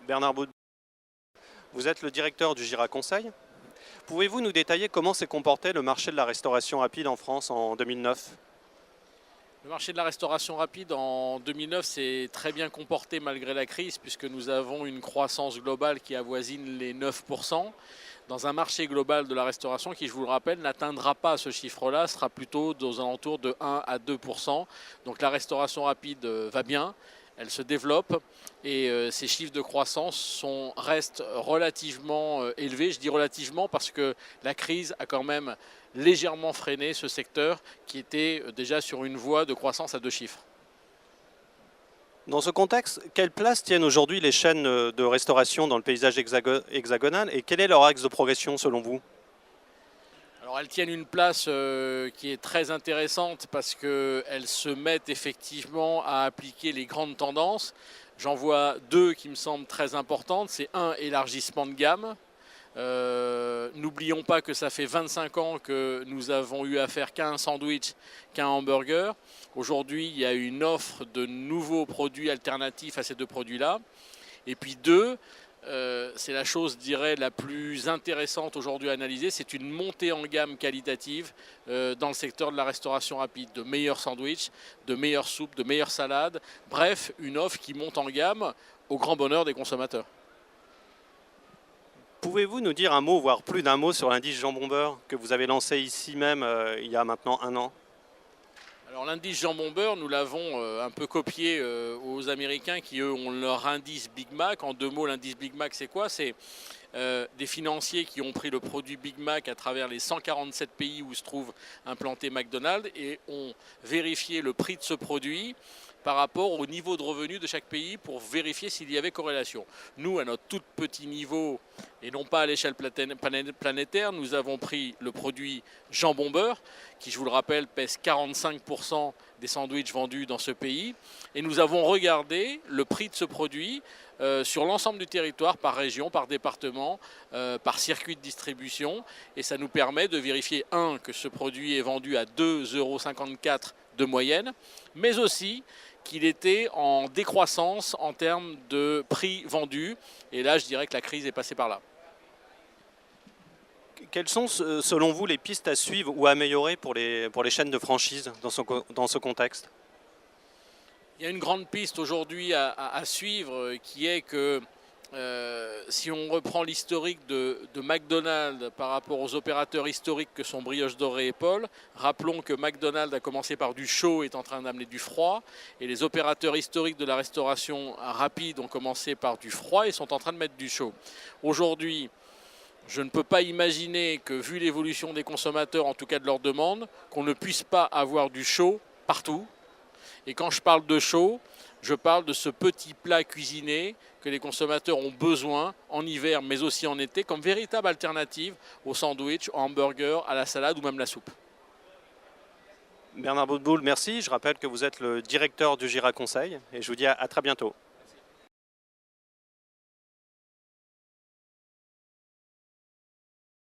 Bernard Baud, vous êtes le directeur du Gira Conseil. Pouvez-vous nous détailler comment s'est comporté le marché de la restauration rapide en France en 2009? Le marché de la restauration rapide en 2009 s'est très bien comporté malgré la crise puisque nous avons une croissance globale qui avoisine les 9%. Dans un marché global de la restauration qui, je vous le rappelle, n'atteindra pas ce chiffre-là, sera plutôt aux alentours de 1 à 2%. Donc la restauration rapide va bien, elle se développe et ces chiffres de croissance restent relativement élevés. Je dis relativement parce que la crise a quand même légèrement freiné ce secteur qui était déjà sur une voie de croissance à 2 chiffres. Dans ce contexte, quelle place tiennent aujourd'hui les chaînes de restauration dans le paysage hexagonal et quel est leur axe de progression selon vous? Alors elles tiennent une place qui est très intéressante parce qu'elles se mettent effectivement à appliquer les grandes tendances. J'en vois deux qui me semblent très importantes. C'est un, élargissement de gamme. N'oublions pas que ça fait 25 ans que nous avons eu affaire qu'à un sandwich, qu'à un hamburger. Aujourd'hui, il y a une offre de nouveaux produits alternatifs à ces deux produits-là. Et puis deux, c'est la chose, je dirais, la plus intéressante aujourd'hui à analyser, c'est une montée en gamme qualitative dans le secteur de la restauration rapide, de meilleurs sandwichs, de meilleures soupes, de meilleures salades, bref, une offre qui monte en gamme au grand bonheur des consommateurs. Pouvez-vous nous dire un mot, voire plus d'un mot, sur l'indice jambon beurre que vous avez lancé ici même il y a maintenant un an? Alors l'indice jambon beurre, nous l'avons un peu copié aux Américains qui eux ont leur indice Big Mac. En 2 mots, l'indice Big Mac c'est quoi? C'est des financiers qui ont pris le produit Big Mac à travers les 147 pays où se trouve implanté McDonald's et ont vérifié le prix de ce produit par rapport au niveau de revenu de chaque pays pour vérifier s'il y avait corrélation. Nous, à notre tout petit niveau, et non pas à l'échelle planétaire, nous avons pris le produit jambon beurre, qui, je vous le rappelle, pèse 45% des sandwichs vendus dans ce pays, et nous avons regardé le prix de ce produit sur l'ensemble du territoire, par région, par département, par circuit de distribution, et ça nous permet de vérifier, un, que ce produit est vendu à 2,54 € de moyenne, mais aussi qu'il était en décroissance en termes de prix vendus. Et là, je dirais que la crise est passée par là. Quelles sont, selon vous, les pistes à suivre ou à améliorer pour les chaînes de franchise dans ce contexte? Il y a une grande piste aujourd'hui à suivre qui est que si on reprend l'historique de McDonald's par rapport aux opérateurs historiques que sont Brioche Dorée et Paul, rappelons que McDonald's a commencé par du chaud et est en train d'amener du froid, et les opérateurs historiques de la restauration rapide ont commencé par du froid et sont en train de mettre du chaud. Aujourd'hui, je ne peux pas imaginer que, vu l'évolution des consommateurs, en tout cas de leur demande, qu'on ne puisse pas avoir du chaud partout. Et quand je parle de chaud, je parle de ce petit plat cuisiné que les consommateurs ont besoin en hiver, mais aussi en été, comme véritable alternative au sandwich, au hamburger, à la salade ou même la soupe. Bernard Baud, merci. Je rappelle que vous êtes le directeur du Gira Conseil et je vous dis à très bientôt.